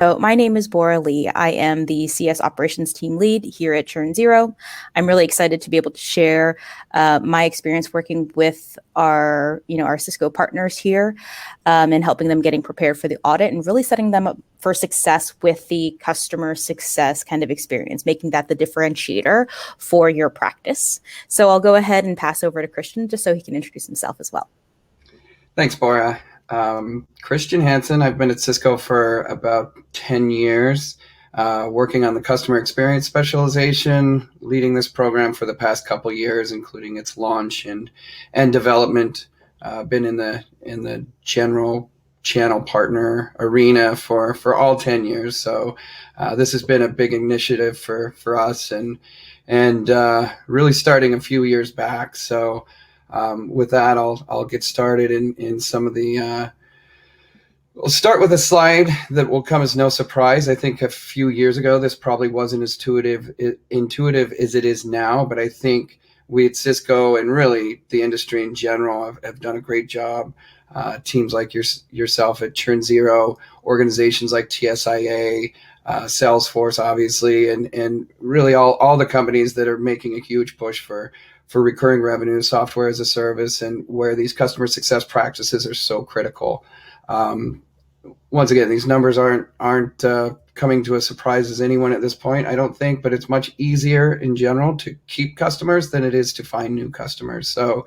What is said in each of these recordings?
So my name is Bora Lee. I am the CS operations team lead here at ChurnZero. I'm really excited to be able to share my experience working with our Cisco partners here and helping them getting prepared for the audit and really setting them up for success with the customer success kind of experience, making that the differentiator for your practice. So I'll go ahead and pass over to Christian just so he can introduce himself as well. Thanks, Bora. Christian Hansen. I've been at Cisco for about 10 years, working on the customer experience specialization, leading this program for the past couple years, including its launch and development. Been in the general channel partner arena for all 10 years. So this has been a big initiative for us and really starting a few years back. So with that, I'll get started in some of the. We'll start with a slide that will come as no surprise. I think a few years ago, this probably wasn't as intuitive as it is now, but I think we at Cisco and really the industry in general have done a great job. Teams like yourself at ChurnZero, organizations like TSIA, Salesforce, obviously, and really all the companies that are making a huge push for recurring revenue, software as a service, and where these customer success practices are so critical. Once again, these numbers aren't coming to a surprise as anyone at this point, I don't think, but it's much easier in general to keep customers than it is to find new customers. So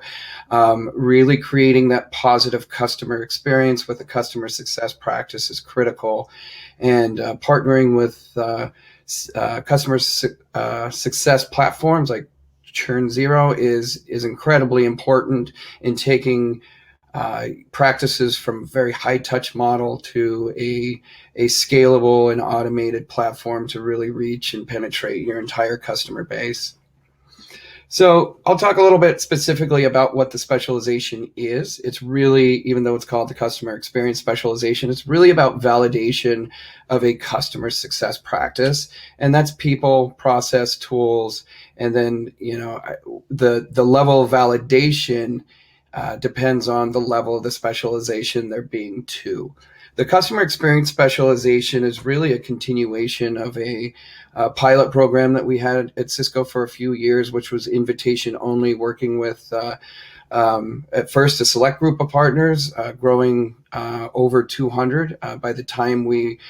really creating that positive customer experience with the customer success practice is critical, and partnering with customer success platforms like ChurnZero is incredibly important in taking practices from a very high touch model to a scalable and automated platform to really reach and penetrate your entire customer base. So I'll talk a little bit specifically about what the specialization is. It's really, even though it's called the customer experience specialization, it's really about validation of a customer success practice. And that's people, process, tools, and then, the level of validation depends on the level of the specialization they're being to. The customer experience specialization is really a continuation of a pilot program that we had at Cisco for a few years, which was invitation only, working with at first a select group of partners, growing over 200 by the time we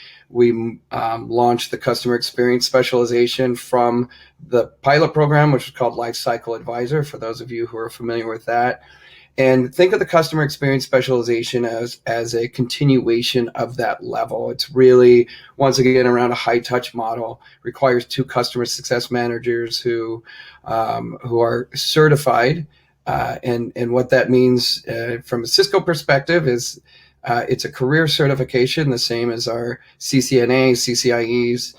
launched the customer experience specialization from the pilot program, which was called Lifecycle Advisor, for those of you who are familiar with that. And think of the customer experience specialization as a continuation of that level. It's really, once again, around a high touch model, requires 2 customer success managers who are certified. And what that means from a Cisco perspective is it's a career certification, the same as our CCNA, CCIEs,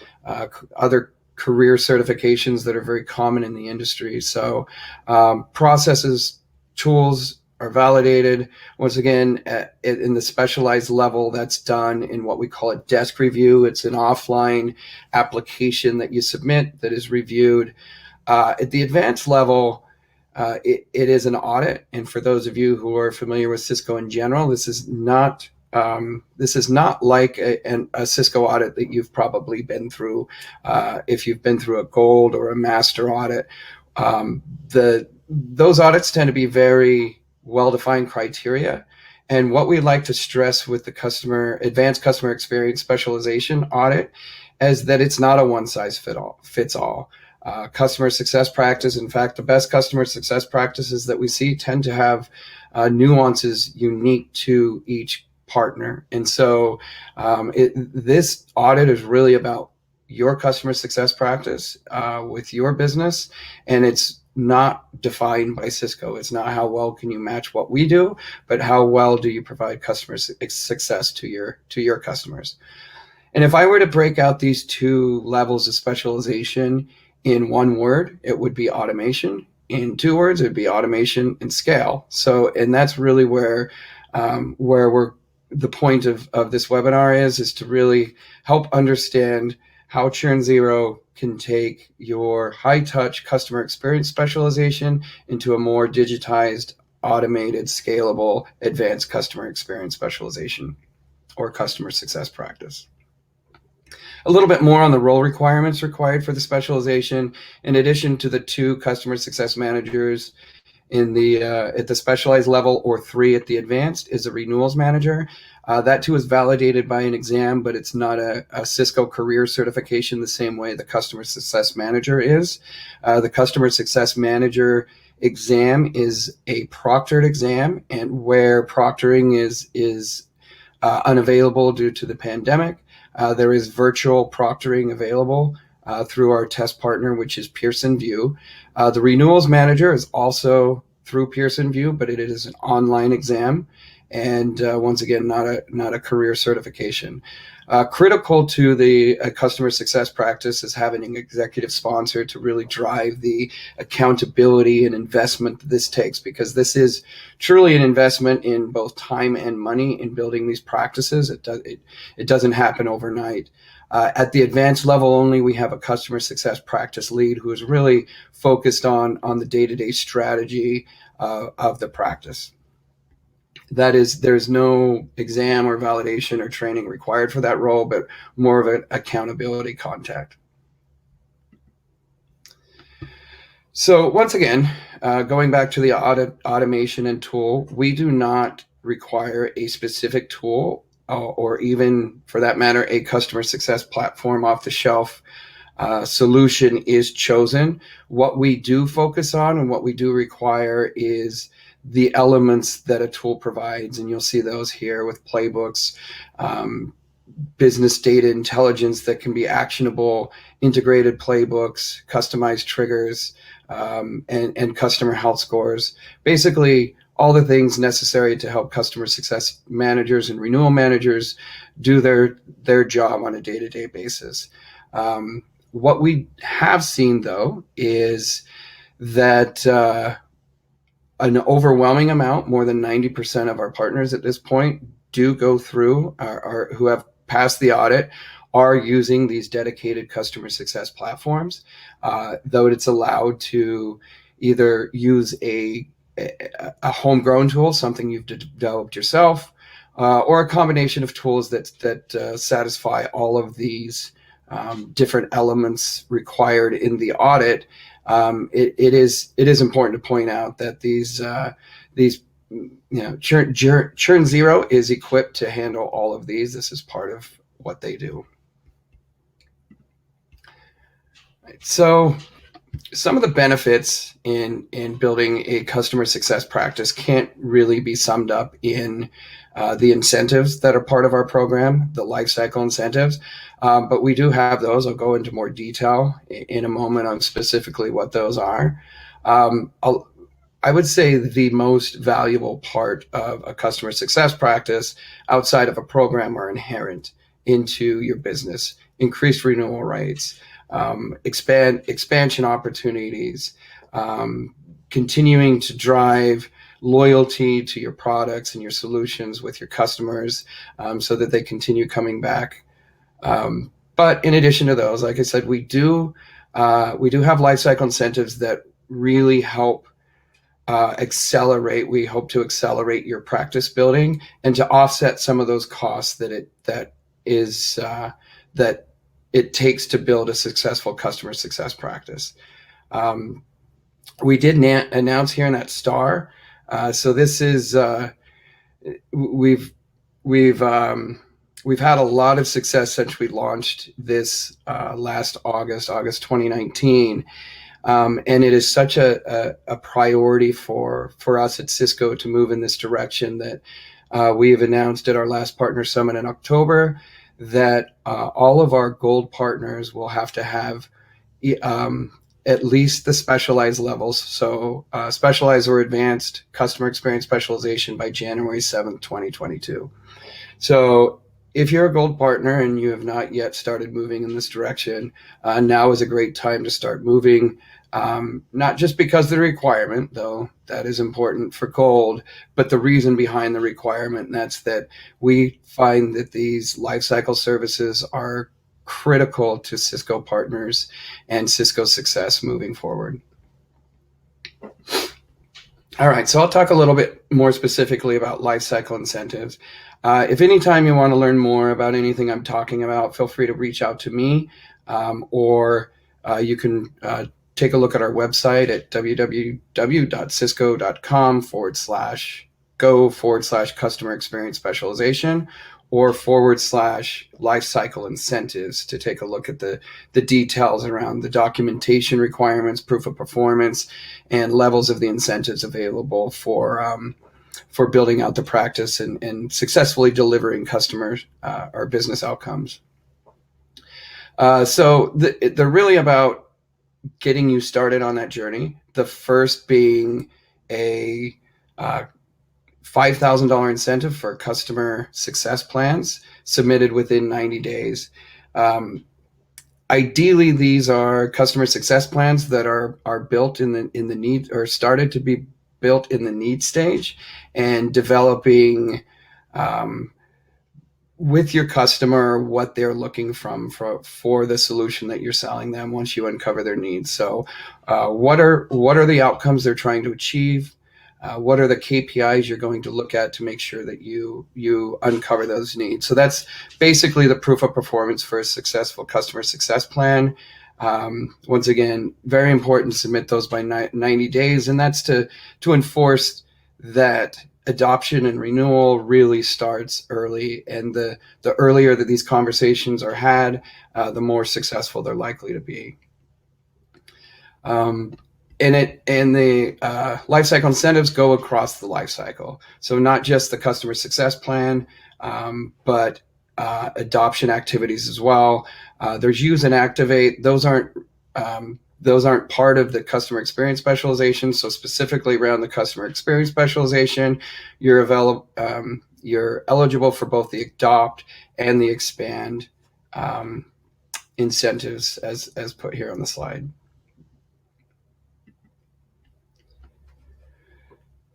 other career certifications that are very common in the industry. So processes, tools are validated. Once again, in the specialized level, that's done in what we call a desk review. It's an offline application that you submit that is reviewed. At the advanced level, it is an audit. And for those of you who are familiar with Cisco in general, this is not like a Cisco audit that you've probably been through. If you've been through a gold or a master audit, those audits tend to be very well-defined criteria. And what we like to stress with the advanced customer experience specialization audit is that it's not a one-size-fits-all. Customer success practice, in fact, the best customer success practices that we see tend to have nuances unique to each partner. And so this audit is really about your customer success practice with your business, and it's not defined by Cisco. It's not how well can you match what we do, but how well do you provide customer success to your customers. And if I were to break out these 2 levels of specialization in one word, it would be automation. In 2 words, it would be automation and scale. So, and that's really where the point of this webinar is to really help understand how ChurnZero can take your high-touch customer experience specialization into a more digitized, automated, scalable, advanced customer experience specialization or customer success practice. a little bit more on the role requirements required for the specialization. In addition to the 2 customer success managers in the at the specialized level, or 3 at the advanced, is a renewals manager. That too is validated by an exam, but it's not a Cisco career certification the same way the customer success manager is. The customer success manager exam is a proctored exam, and where proctoring is unavailable due to the pandemic, there is virtual proctoring available through our test partner, which is Pearson VUE. The renewals manager is also through Pearson VUE, but it is an online exam, and once again, not a career certification. Critical to the customer success practice is having an executive sponsor to really drive the accountability and investment that this takes, because this is truly an investment in both time and money in building these practices. It doesn't happen overnight. At the advanced level only, we have a customer success practice lead who is really focused on the day-to-day strategy of the practice. That is, there's no exam or validation or training required for that role, but more of an accountability contact. So once again, going back to the audit automation and tool, we do not require a specific tool or even, for that matter, a customer success platform off the shelf solution is chosen. What we do focus on and what we do require is the elements that a tool provides, and you'll see those here with playbooks, business data intelligence that can be actionable, integrated playbooks, customized triggers, and customer health scores. Basically, all the things necessary to help customer success managers and renewal managers do their job on a day-to-day basis. What we have seen, though, is that an overwhelming amount, more than 90% of our partners at this point, do go through, who have passed the audit, are using these dedicated customer success platforms, though it's allowed to either use a homegrown tool, something you've developed yourself, or a combination of tools that satisfy all of these different elements required in the audit. It is important to point out that these ChurnZero is equipped to handle all of these. This is part of what they do. Right. So some of the benefits in building a customer success practice can't really be summed up in the incentives that are part of our program, the lifecycle incentives, but we do have those. I'll go into more detail in a moment on specifically what those are. I would say the most valuable part of a customer success practice outside of a program are inherent into your business: increased renewal rates, expansion opportunities, continuing to drive loyalty to your products and your solutions with your customers, so that they continue coming back. But in addition to those, like I said, we do have lifecycle incentives that really help accelerate. We hope to accelerate your practice building and to offset some of those costs that it takes to build a successful customer success practice. We did announce here in that star. So this is we've had a lot of success since we launched this last August 2019. And it is such a priority for us at Cisco to move in this direction that we have announced at our last partner summit in October that all of our gold partners will have to have at least the specialized levels, so specialized or advanced customer experience specialization by January 7th, 2022. So if you're a gold partner and you have not yet started moving in this direction, now is a great time to start moving. Not just because of the requirement, though that is important for gold, but the reason behind the requirement, and that's that we find that these lifecycle services are critical to Cisco partners and Cisco success moving forward. All right, so I'll talk a little bit more specifically about lifecycle incentives. If anytime you want to learn more about anything I'm talking about, feel free to reach out to me, or you can take a look at our website at www.cisco.com/go/customer experience specialization, or /lifecycle incentives to take a look at the details around the documentation requirements, proof of performance, and levels of the incentives available for building out the practice and successfully delivering customers or business outcomes. So they're really about getting you started on that journey. The first being a $5,000 incentive for customer success plans submitted within 90 days. Ideally, these are customer success plans that are built in the need, or started to be built in the need stage, and developing with your customer what they're looking for the solution that you're selling them once you uncover their needs. So what are the outcomes they're trying to achieve? What are the KPIs you're going to look at to make sure that you uncover those needs? So that's basically the proof of performance for a successful customer success plan. Once again, very important to submit those by 90 days, and that's to enforce that adoption and renewal really starts early, and the earlier that these conversations are had, the more successful they're likely to be. And the lifecycle incentives go across the lifecycle. So not just the customer success plan, but adoption activities as well. There's use and activate. Those aren't part of the customer experience specialization. So specifically around the customer experience specialization, you're eligible for both the adopt and the expand incentives as put here on the slide.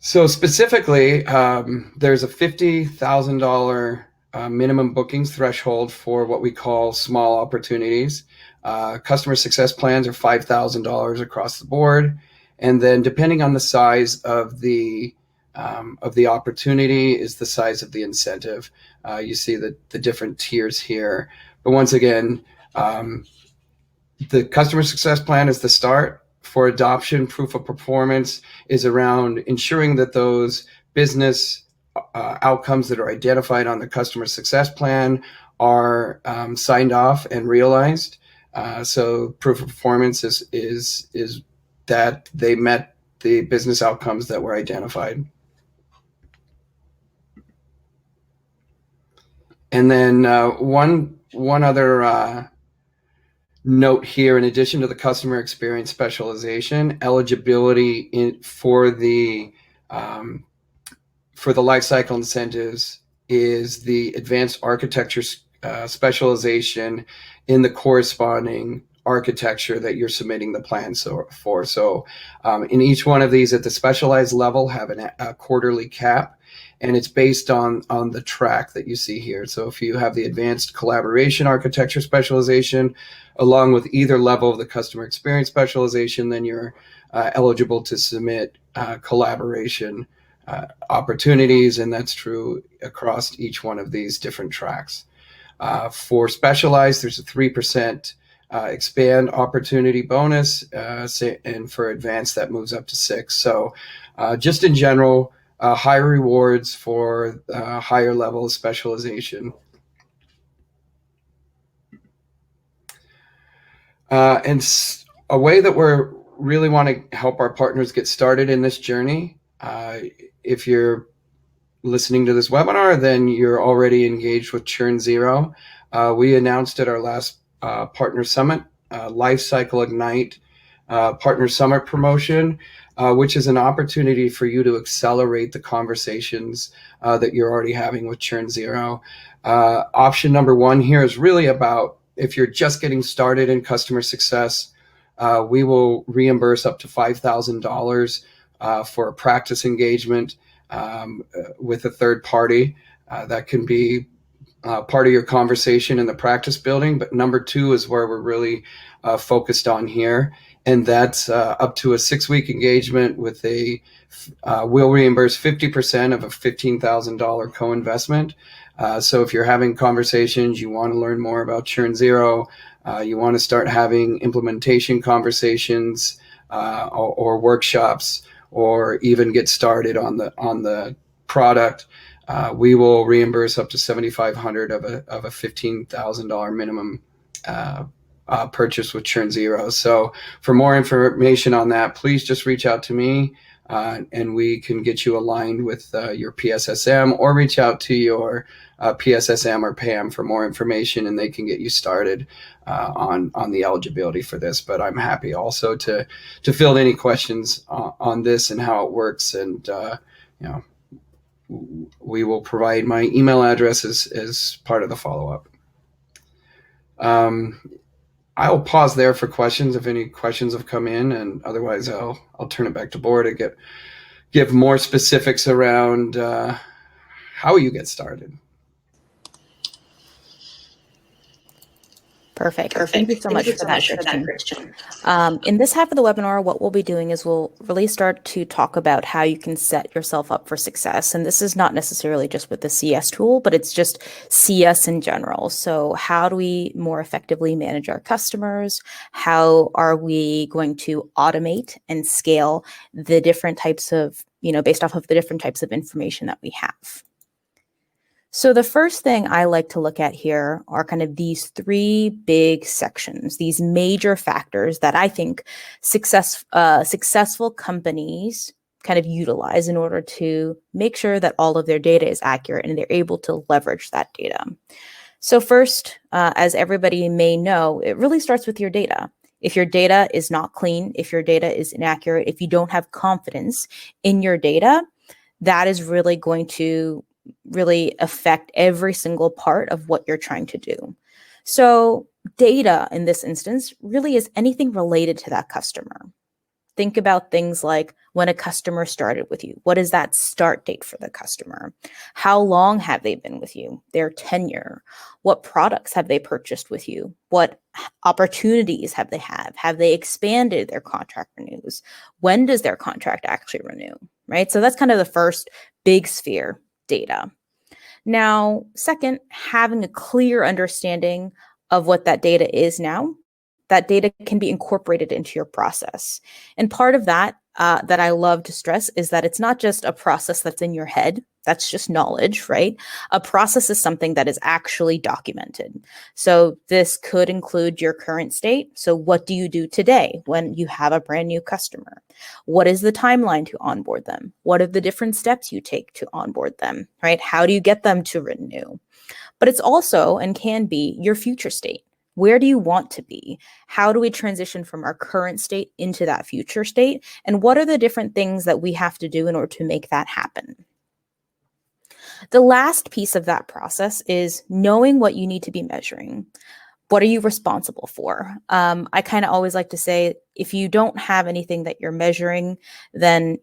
So specifically, there's a $50,000 minimum bookings threshold for what we call small opportunities. Customer success plans are $5,000 across the board, and then depending on the size of the opportunity is the size of the incentive. You see the different tiers here, but once again, the customer success plan is the start. For adoption, proof of performance is around ensuring that those business outcomes that are identified on the customer success plan are signed off and realized. So proof of performance is that they met the business outcomes that were identified. And then one other note here, in addition to the customer experience specialization, eligibility for the lifecycle incentives is the advanced architecture specialization in the corresponding architecture that you're submitting the plans for. So in each one of these at the specialized level have a quarterly cap, and it's based on the track that you see here. So if you have the advanced collaboration architecture specialization along with either level of the customer experience specialization, then you're eligible to submit collaboration opportunities, and that's true across each one of these different tracks. For specialized, there's a 3% expand opportunity bonus, and for advanced that moves up to 6%. So just in general, higher rewards for higher level of specialization. And a way that we're really want to help our partners get started in this journey, if you're listening to this webinar, then you're already engaged with ChurnZero. We announced at our last Partner Summit, Lifecycle Ignite Partner Summit promotion, which is an opportunity for you to accelerate the conversations that you're already having with ChurnZero. Option number one here is really about if you're just getting started in customer success, we will reimburse up to $5,000 for a practice engagement with a third party. That can be part of your conversation in the practice building, but number 2 is where we're really focused on here, and that's up to a 6-week engagement with we'll reimburse 50% of a $15,000 co-investment. So if you're having conversations, you want to learn more about ChurnZero, you want to start having implementation conversations or workshops, or even get started on the product, we will reimburse up to $7,500 of a $15,000 minimum purchase with ChurnZero. So for more information on that, please just reach out to me, and we can get you aligned with your PSSM, or reach out to your PSSM or PAM for more information, and they can get you started on the eligibility for this. But I'm happy also to field any questions on this and how it works, and we will provide my email address as part of the follow-up. I'll pause there for questions if any questions have come in, and otherwise I'll turn it back to Bora to give more specifics around how you get started. Perfect. Thank you so much for that, Christian. In this half of the webinar, what we'll be doing is we'll really start to talk about how you can set yourself up for success. And this is not necessarily just with the CS tool, but it's just CS in general. So how do we more effectively manage our customers? How are we going to automate and scale the different types of, based off of the different types of information that we have? So the first thing I like to look at here are kind of these 3 big sections, these major factors that I think successful companies kind of utilize in order to make sure that all of their data is accurate and they're able to leverage that data. So first, as everybody may know, it really starts with your data. If your data is not clean, if your data is inaccurate, if you don't have confidence in your data, that is really going to really affect every single part of what you're trying to do. So data in this instance really is anything related to that customer. Think about things like when a customer started with you. What is that start date for the customer? How long have they been with you? Their tenure. What products have they purchased with you? What opportunities have they had? Have they expanded their contract renews? When does their contract actually renew? Right? So that's kind of the first big sphere, data. Now, second, having a clear understanding of what that data is now, that data can be incorporated into your process. And part of that that I love to stress is that it's not just a process that's in your head. That's just knowledge, right? A process is something that is actually documented. So this could include your current state. So what do you do today when you have a brand new customer? What is the timeline to onboard them? What are the different steps you take to onboard them, right? How do you get them to renew? But it's also and can be your future state. Where do you want to be? How do we transition from our current state into that future state? And what are the different things that we have to do in order to make that happen? The last piece of that process is knowing what you need to be measuring. What are you responsible for? I kind of always like to say, if you don't have anything that you're measuring, then,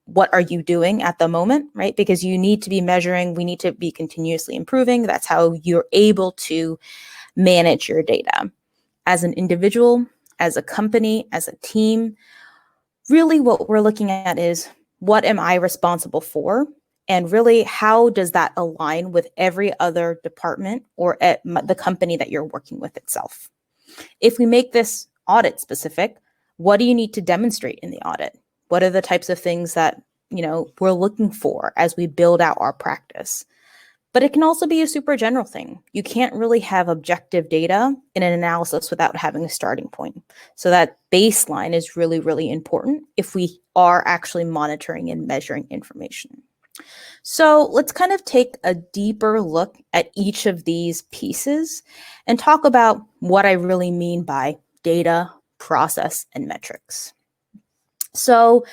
what are you doing at the moment, right? Because you need to be measuring, we need to be continuously improving. That's how you're able to manage your data. As an individual, as a company, as a team, really what we're looking at is, what am I responsible for? And really, how does that align with every other department or at the company that you're working with itself? If we make this audit specific, what do you need to demonstrate in the audit? What are the types of things that, we're looking for as we build out our practice? But it can also be a super general thing. You can't really have objective data in an analysis without having a starting point. So that baseline is really, really important if we are actually monitoring and measuring information. So let's kind of take a deeper look at each of these pieces and talk about what I really mean by data, process, and metrics. So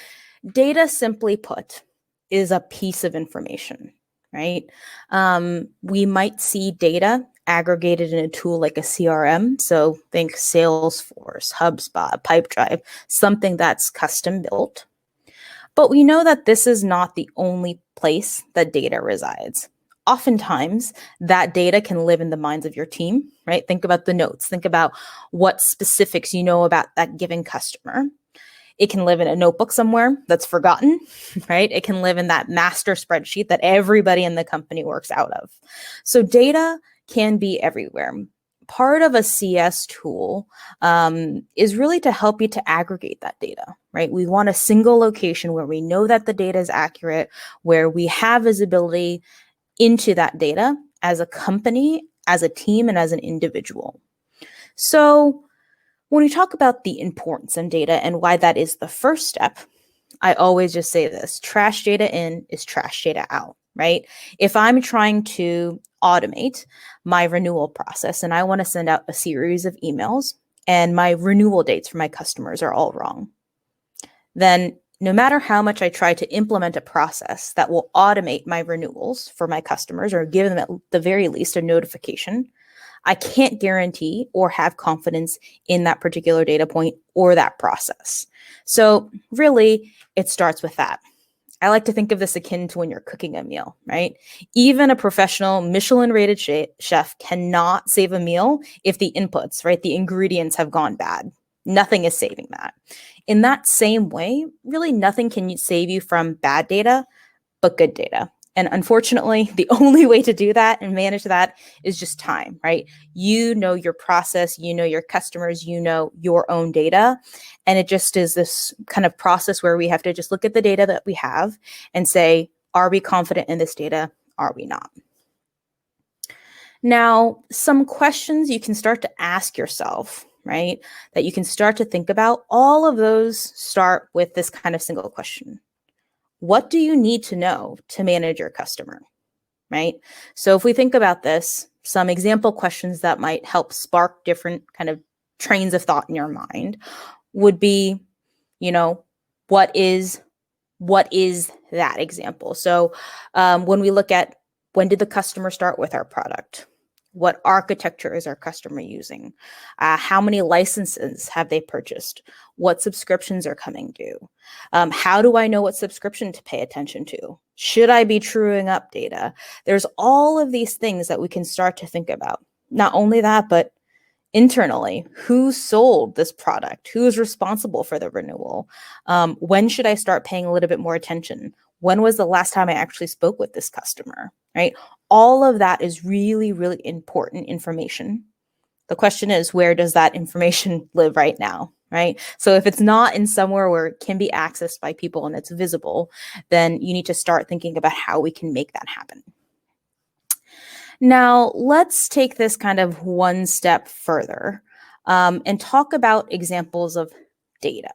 data, simply put, is a piece of information, right? We might see data aggregated in a tool like a CRM. So think Salesforce, HubSpot, Pipedrive, something that's custom built. But we know that this is not the only place that data resides. oftentimes that data can live in the minds of your team, right? Think about the notes, think about what specifics you know about that given customer. It can live in a notebook somewhere that's forgotten, right? It can live in that master spreadsheet that everybody in the company works out of. So data can be everywhere. Part of a CS tool is really to help you to aggregate that data, right? We want a single location where we know that the data is accurate, where we have visibility into that data as a company, as a team, and as an individual. So when we talk about the importance of data and why that is the first step, I always just say this: trash data in is trash data out, right? If I'm trying to automate my renewal process and I want to send out a series of emails and my renewal dates for my customers are all wrong, then no matter how much I try to implement a process that will automate my renewals for my customers or give them at the very least a notification, I can't guarantee or have confidence in that particular data point or that process. So really, it starts with that. I like to think of this akin to when you're cooking a meal, right? Even a professional Michelin-rated chef cannot save a meal if the inputs, right, the ingredients have gone bad. Nothing is saving that. In that same way, really nothing can save you from bad data, but good data. And unfortunately, the only way to do that and manage that is just time, right? You know your process, you know your customers, you know your own data. And it just is this kind of process where we have to just look at the data that we have and say, are we confident in this data? Are we not? Now, some questions you can start to ask yourself, right? That you can start to think about. All of those start with this kind of single question. What do you need to know to manage your customer, right? So if we think about this, some example questions that might help spark different kind of trains of thought in your mind would be, what is that example? So when we look at when did the customer start with our product? What architecture is our customer using? How many licenses have they purchased? What subscriptions are coming due? How do I know what subscription to pay attention to? Should I be truing up data? There's all of these things that we can start to think about. Not only that, but internally, who sold this product? Who is responsible for the renewal? When should I start paying a little bit more attention? When was the last time I actually spoke with this customer, right? All of that is really, really important information. The question is, where does that information live right now, right? So if it's not in somewhere where it can be accessed by people and it's visible, then you need to start thinking about how we can make that happen. Now, let's take this kind of one step further and talk about examples of data.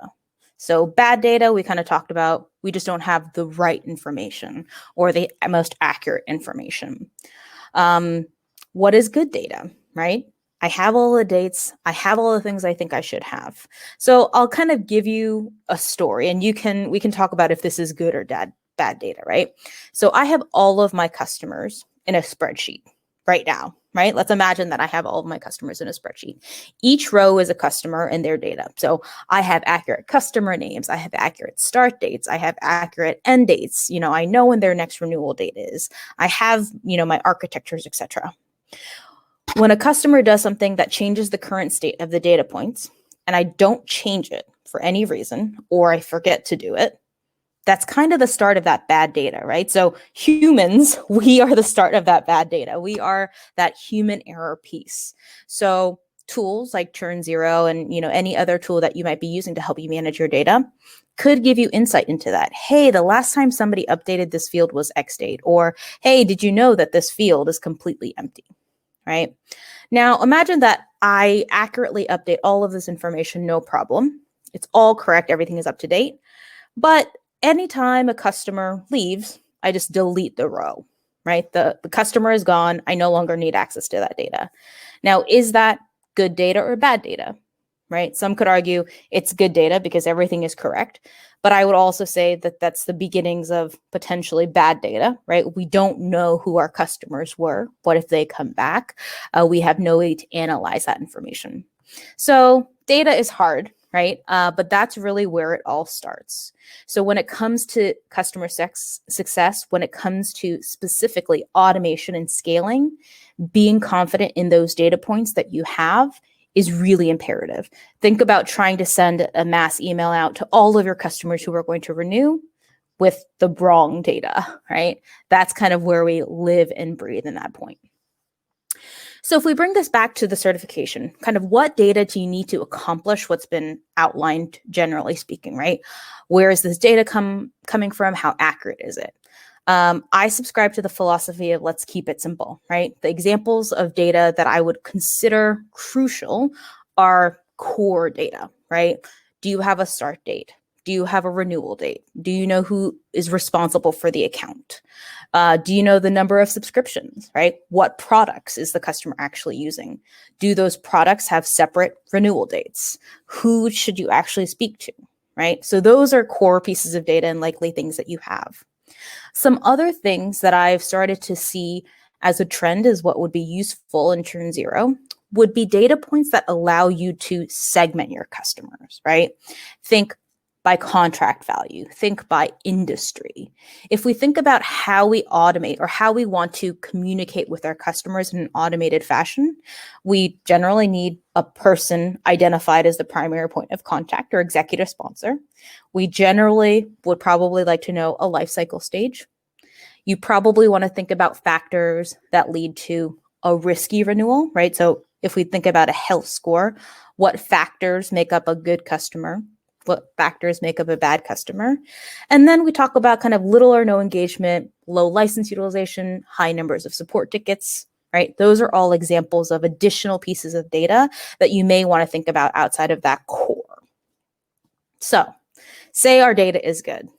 So bad data, we kind of talked about, we just don't have the right information or the most accurate information. What is good data, right? I have all the dates. I have all the things I think I should have. So I'll kind of give you a story and we can talk about if this is good or bad data, right? So I have all of my customers in a spreadsheet right now, right? Let's imagine that I have all of my customers in a spreadsheet. Each row is a customer and their data. So I have accurate customer names. I have accurate start dates. I have accurate end dates. I know when their next renewal date is. I have, my architectures, etc. When a customer does something that changes the current state of the data points, and I don't change it for any reason, or I forget to do it, that's kind of the start of that bad data, right? So humans, we are the start of that bad data. We are that human error piece. So tools like ChurnZero and any other tool that you might be using to help you manage your data could give you insight into that. Hey, the last time somebody updated this field was X date, or hey, did you know that this field is completely empty, right? Now imagine that I accurately update all of this information, no problem. It's all correct, everything is up to date, but anytime a customer leaves, I just delete the row, right? The customer is gone. I no longer need access to that data. Now, is that good data or bad data, right? Some could argue it's good data because everything is correct. But I would also say that that's the beginnings of potentially bad data, right? We don't know who our customers were. What if they come back? We have no way to analyze that information. So data is hard. right? But that's really where it all starts. So when it comes to customer success, when it comes to specifically automation and scaling, being confident in those data points that you have is really imperative. Think about trying to send a mass email out to all of your customers who are going to renew with the wrong data, right? That's kind of where we live and breathe in that point. So if we bring this back to the certification, kind of what data do you need to accomplish what's been outlined, generally speaking, right? Where is this data coming from? How accurate is it? I subscribe to the philosophy of let's keep it simple, right? The examples of data that I would consider crucial are core data, right? Do you have a start date? Do you have a renewal date? Do you know who is responsible for the account? Do you know the number of subscriptions, right? What products is the customer actually using? Do those products have separate renewal dates? Who should you actually speak to, right? So those are core pieces of data and likely things that you have. Some other things that I've started to see as a trend is what would be useful in ChurnZero would be data points that allow you to segment your customers, right? Think by contract value, think by industry. If we think about how we automate or how we want to communicate with our customers in an automated fashion, we generally need a person identified as the primary point of contact or executive sponsor. We generally would probably like to know a life cycle stage. You probably want to think about factors that lead to a risky renewal, right? So if we think about a health score, what factors make up a good customer? What factors make up a bad customer? And then we talk about kind of little or no engagement, low license utilization, high numbers of support tickets, right? Those are all examples of additional pieces of data that you may want to think about outside of that core. So say our data is good.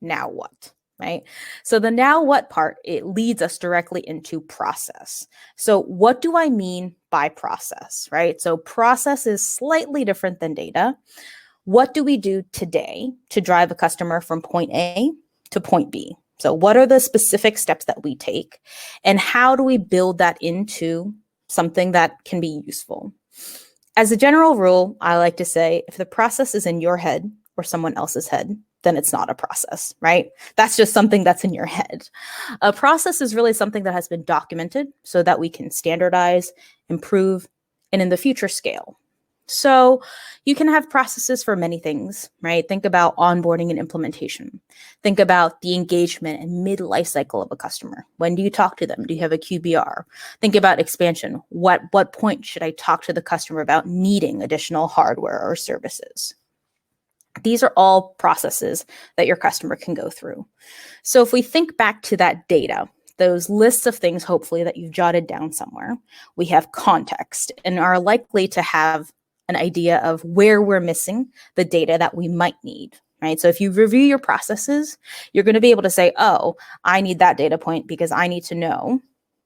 Now what? Right? So the now what part, it leads us directly into process. So what do I mean by process, right? So process is slightly different than data. What do we do today to drive a customer from point A to point B? So what are the specific steps that we take and how do we build that into something that can be useful? As a general rule, I like to say if the process is in your head or someone else's head, then it's not a process, right? That's just something that's in your head. A process is really something that has been documented so that we can standardize, improve, and in the future scale. So you can have processes for many things, right? Think about onboarding and implementation. Think about the engagement and mid-life cycle of a customer. When do you talk to them? Do you have a QBR? Think about expansion. What point should I talk to the customer about needing additional hardware or services? These are all processes that your customer can go through. So if we think back to that data, those lists of things, hopefully, that you've jotted down somewhere, we have context and are likely to have an idea of where we're missing the data that we might need, right? So if you review your processes, you're going to be able to say, oh, I need that data point because I need to know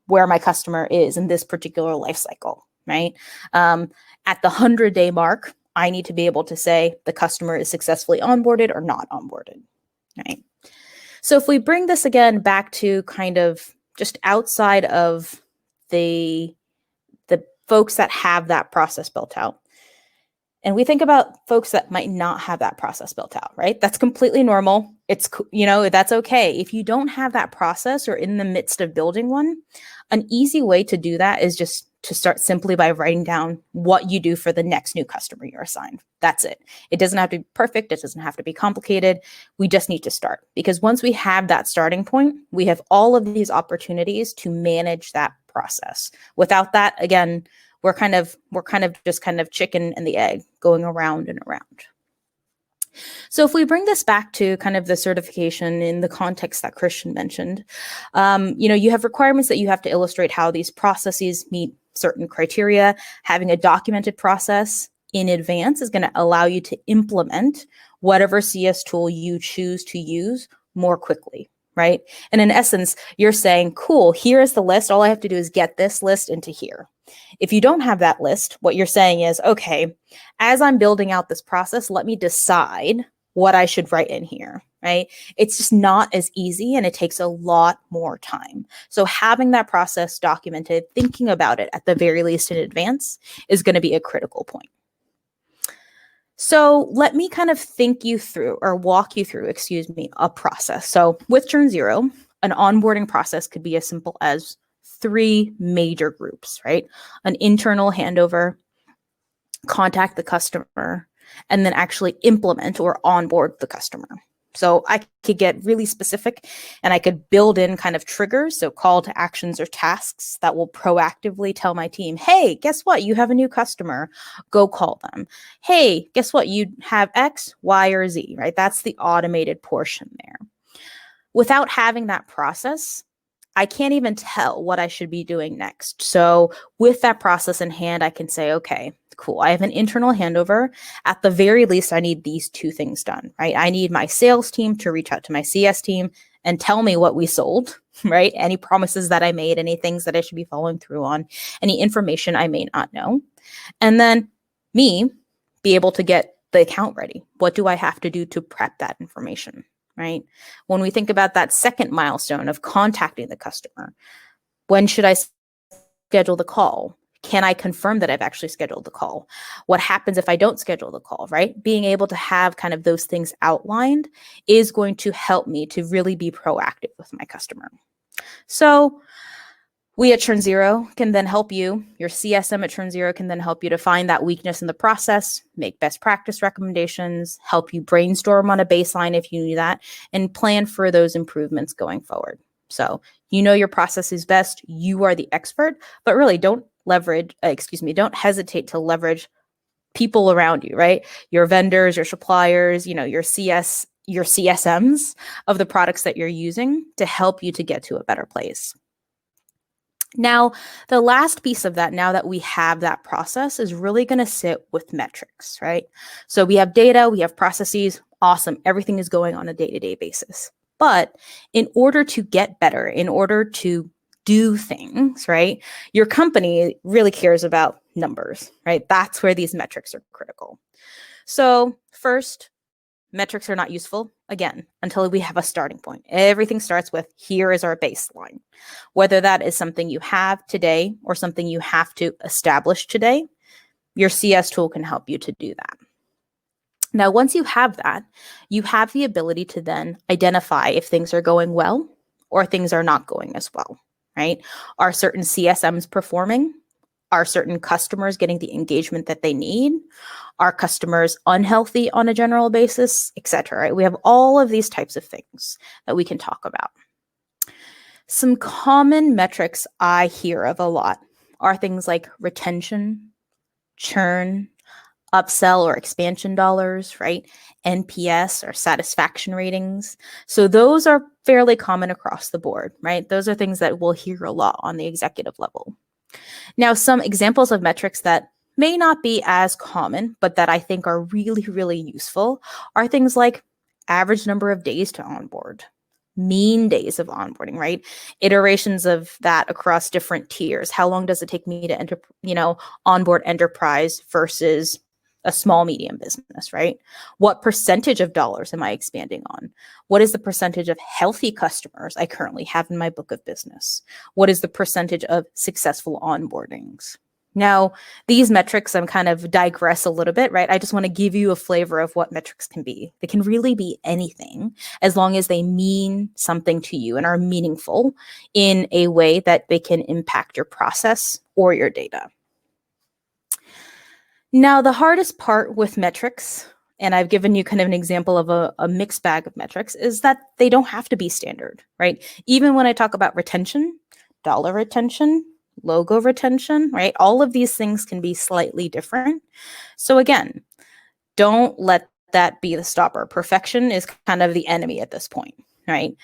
where my customer is in this particular life cycle, right? At the 100-day mark, I need to be able to say the customer is successfully onboarded or not onboarded, right? So if we bring this again back to kind of just outside of the folks that have that process built out, and we think about folks that might not have that process built out, right? That's completely normal. It's, that's okay. If you don't have that process or in the midst of building one, an easy way to do that is just to start simply by writing down what you do for the next new customer you're assigned. That's it. It doesn't have to be perfect. It doesn't have to be complicated. We just need to start, because once we have that starting point, we have all of these opportunities to manage that process. Without that, again, we're kind of just chicken and the egg going around and around. So if we bring this back to kind of the certification in the context that Christian mentioned, you have requirements that you have to illustrate how these processes meet certain criteria. Having a documented process in advance is going to allow you to implement whatever CS tool you choose to use more quickly, right? And in essence, you're saying, cool, here is the list. All I have to do is get this list into here. If you don't have that list, what you're saying is, okay, as I'm building out this process, let me decide what I should write in here, right? It's just not as easy and it takes a lot more time. So having that process documented, thinking about it at the very least in advance is going to be a critical point. So let me kind of walk you through, a process. So with ChurnZero, an onboarding process could be as simple as 3 major groups, right? An internal handover, contact the customer, and then actually implement or onboard the customer. So I could get really specific and I could build in kind of triggers, so call to actions or tasks that will proactively tell my team, hey, guess what? You have a new customer. Go call them. Hey, guess what? You have X, Y, or Z, right? That's the automated portion there. Without having that process, I can't even tell what I should be doing next. So with that process in hand, I can say, okay, cool. I have an internal handover. At the very least, I need these 2 things done, right? I need my sales team to reach out to my CS team and tell me what we sold, right? Any promises that I made, any things that I should be following through on, any information I may not know. And then me be able to get the account ready. What do I have to do to prep that information? Right? When we think about that second milestone of contacting the customer, when should I schedule the call? Can I confirm that I've actually scheduled the call? What happens if I don't schedule the call, right? Being able to have kind of those things outlined is going to help me to really be proactive with my customer. So we at ChurnZero can then help you, your CSM at ChurnZero can then help you to find that weakness in the process, make best practice recommendations, help you brainstorm on a baseline if you need that, and plan for those improvements going forward. So you know your process is best, you are the expert, but really don't hesitate to leverage people around you, right? Your vendors, your suppliers, your CSMs of the products that you're using to help you to get to a better place. Now, the last piece of that, now that we have that process, is really going to sit with metrics, right? So we have data, we have processes, awesome. Everything is going on a day-to-day basis. But in order to get better, in order to do things, right, your company really cares about numbers, right? That's where these metrics are critical. So first, metrics are not useful, again, until we have a starting point. Everything starts with, here is our baseline. Whether that is something you have today or something you have to establish today, your CS tool can help you to do that. Now, once you have that, you have the ability to then identify if things are going well or things are not going as well, right? Are certain CSMs performing? Are certain customers getting the engagement that they need? Are customers unhealthy on a general basis, et cetera, right? We have all of these types of things that we can talk about. Some common metrics I hear of a lot are things like retention, churn, upsell or expansion dollars, right? NPS or satisfaction ratings. So those are fairly common across the board, right? Those are things that we'll hear a lot on the executive level. Now, some examples of metrics that may not be as common, but that I think are really, really useful are things like average number of days to onboard, mean days of onboarding, right? Iterations of that across different tiers. How long does it take me to onboard enterprise versus a small medium business, right? What percentage of dollars am I expanding on? What is the percentage of healthy customers I currently have in my book of business? What is the percentage of successful onboardings? Now, these metrics, I'm kind of digress a little bit, right? I just want to give you a flavor of what metrics can be. They can really be anything as long as they mean something to you and are meaningful in a way that they can impact your process or your data. Now, the hardest part with metrics, and I've given you kind of an example of a mixed bag of metrics, is that they don't have to be standard, right? Even when I talk about retention, dollar retention, logo retention, right? All of these things can be slightly different. So again, don't let that be the stopper. Perfection is kind of the enemy at this point, right?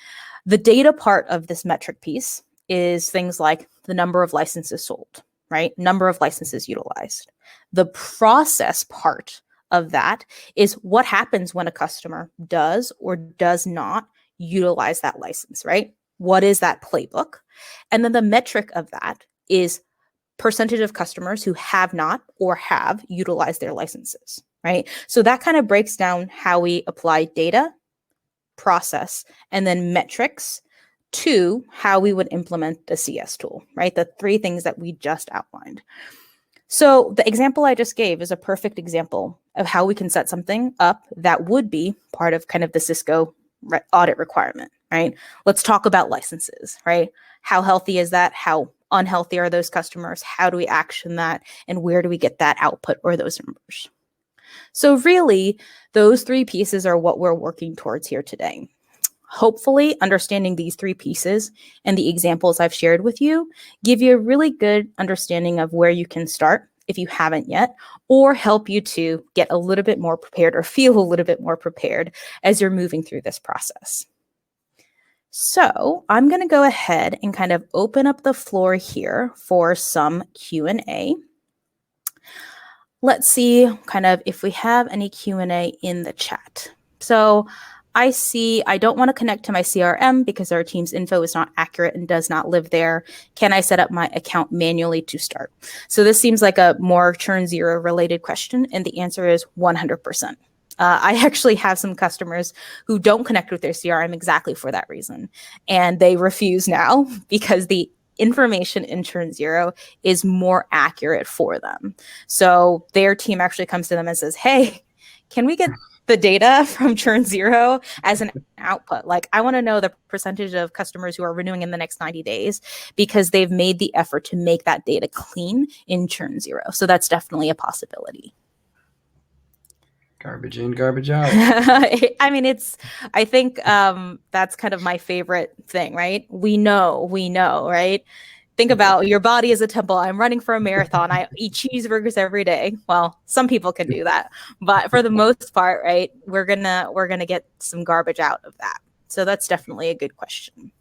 The data part of this metric piece is things like the number of licenses sold, right? Number of licenses utilized. The process part of that is what happens when a customer does or does not utilize that license, right? What is that playbook? And then the metric of that is percentage of customers who have not or have utilized their licenses, right? So that kind of breaks down how we apply data, process, and then metrics to how we would implement the CS tool, right? The 3 things that we just outlined. So the example I just gave is a perfect example of how we can set something up that would be part of kind of the Cisco audit requirement, right? Let's talk about licenses, right? How healthy is that? How unhealthy are those customers? How do we action that? And where do we get that output or those numbers? So really, those three pieces are what we're working towards here today. Hopefully, understanding these three pieces and the examples I've shared with you give you a really good understanding of where you can start if you haven't yet, or help you to get a little bit more prepared or feel a little bit more prepared as you're moving through this process. So I'm going to go ahead and kind of open up the floor here for some Q&A. Let's see kind of if we have any Q&A in the chat. So I see I don't want to connect to my CRM because our team's info is not accurate and does not live there. Can I set up my account manually to start? So this seems like a more ChurnZero related question, and the answer is 100%. I actually have some customers who don't connect with their CRM exactly for that reason, and they refuse now because the information in ChurnZero is more accurate for them. So their team actually comes to them and says, hey, can we get the data from ChurnZero as an output? Like, I want to know the percentage of customers who are renewing in the next 90 days because they've made the effort to make that data clean in ChurnZero. So that's definitely a possibility. Garbage in, garbage out. I mean, I think that's kind of my favorite thing, right? We know, right? Think about your body as a temple. I'm running for a marathon. I eat cheeseburgers every day. Well, some people can do that, but for the most part, right, we're gonna get some garbage out of that. So that's definitely a good question.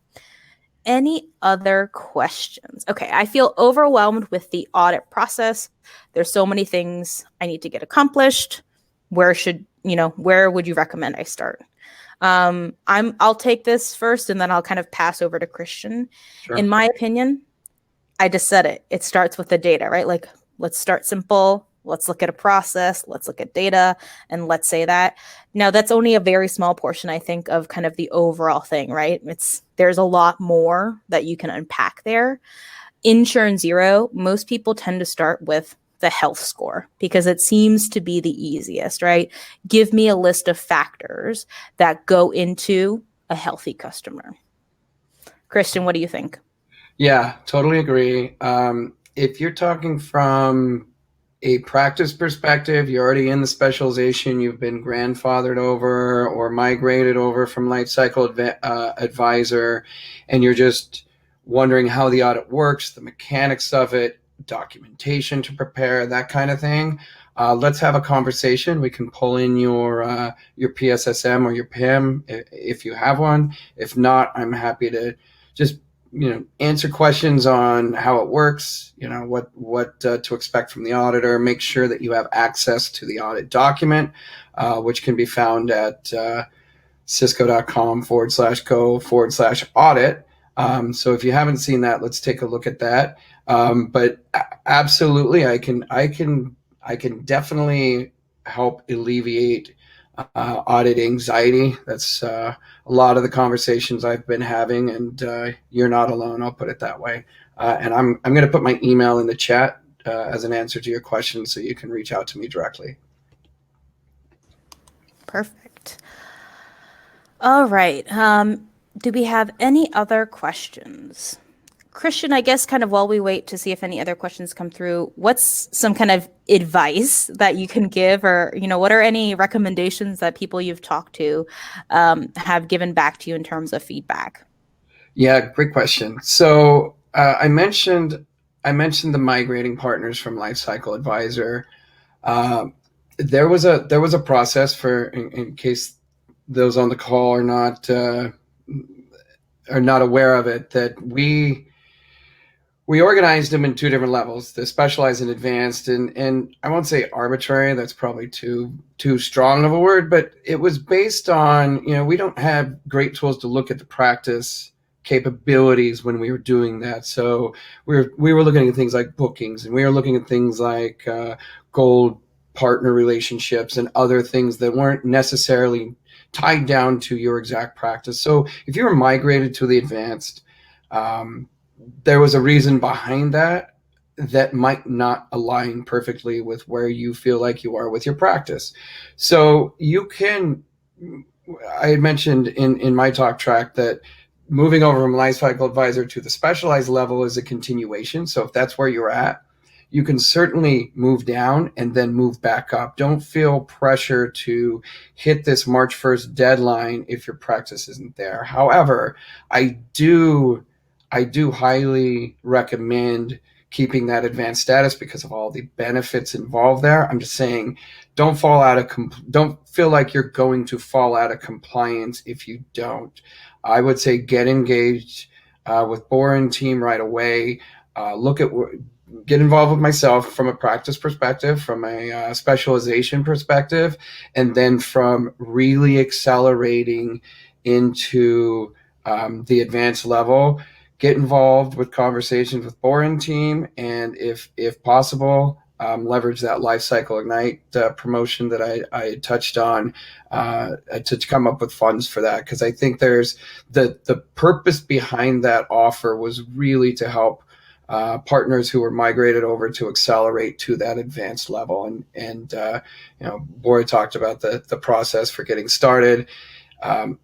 Any other questions? Okay, I feel overwhelmed with the audit process. There's so many things I need to get accomplished. Where would you recommend I start? I'll take this first and then I'll kind of pass over to Christian. Sure. In my opinion, I just said it. It starts with the data, right? Like, let's start simple. Let's look at a process. Let's look at data, and let's say that. Now, that's only a very small portion, I think, of kind of the overall thing, right? There's a lot more that you can unpack there. In ChurnZero, most people tend to start with the health score because it seems to be the easiest, right? Give me a list of factors that go into a healthy customer. Christian, what do you think? Yeah, totally agree. If you're talking from a practice perspective, you're already in the specialization, you've been grandfathered over or migrated over from Lifecycle Advisor, and you're just wondering how the audit works, the mechanics of it, documentation to prepare, that kind of thing. Let's have a conversation. We can pull in your PSSM or your PIM if you have one. If not, I'm happy to just answer questions on how it works, what to expect from the auditor, make sure that you have access to the audit document, which can be found at cisco.com/go/audit. So if you haven't seen that, let's take a look at that. But absolutely, I can definitely help alleviate audit anxiety. That's a lot of the conversations I've been having, and you're not alone. I'll put it that way. And I'm going to put my email in the chat as an answer to your question, so you can reach out to me directly. Perfect. All right. Do we have any other questions? Christian, I guess kind of while we wait to see if any other questions come through, what's some kind of advice that you can give, or, what are any recommendations that people you've talked to have given back to you in terms of feedback? Yeah, great question. So I mentioned the migrating partners from Lifecycle Advisor. There was a process for, in case those on the call are not aware of it, that we organized them in two different levels: the specialized and advanced, and I won't say arbitrary. That's probably too strong of a word, but it was based on, we don't have great tools to look at the practice capabilities when we were doing that. So we were looking at things like bookings, and we were looking at things like gold partner relationships and other things that weren't necessarily tied down to your exact practice. So if you were migrated to the advanced, there was a reason behind that. that might not align perfectly with where you feel like you are with your practice. So you can, I had mentioned in my talk track that moving over from lifecycle advisor to the specialized level is a continuation. So if that's where you're at, you can certainly move down and then move back up. Don't feel pressure to hit this March 1st deadline if your practice isn't there. However, I do highly recommend keeping that advanced status because of all the benefits involved there. I'm just saying, don't feel like you're going to fall out of compliance if you don't. I would say get engaged with Bora and team right away. Get involved with myself from a practice perspective, from a specialization perspective, and then from really accelerating into the advanced level. Get involved with conversations with Bora and team, and if possible, leverage that Lifecycle Ignite promotion that I touched on to come up with funds for that, because I think there's the purpose behind that offer was really to help partners who were migrated over to accelerate to that advanced level. And Bora talked about the process for getting started.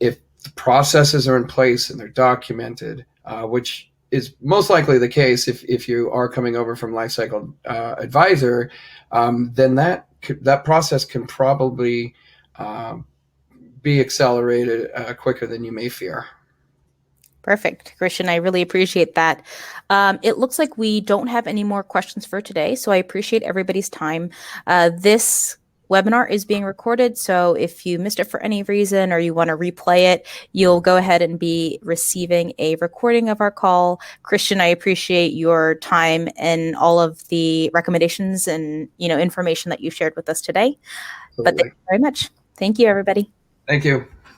If the processes are in place and they're documented, which is most likely the case if you are coming over from Lifecycle Advisor, then that process can probably be accelerated quicker than you may fear. Perfect, Christian. I really appreciate that. It looks like we don't have any more questions for today, so I appreciate everybody's time. This webinar is being recorded, so if you missed it for any reason or you want to replay it, you'll go ahead and be receiving a recording of our call. Christian, I appreciate your time and all of the recommendations and information that you shared with us today. Absolutely. But thank you very much. Thank you, everybody. Thank you.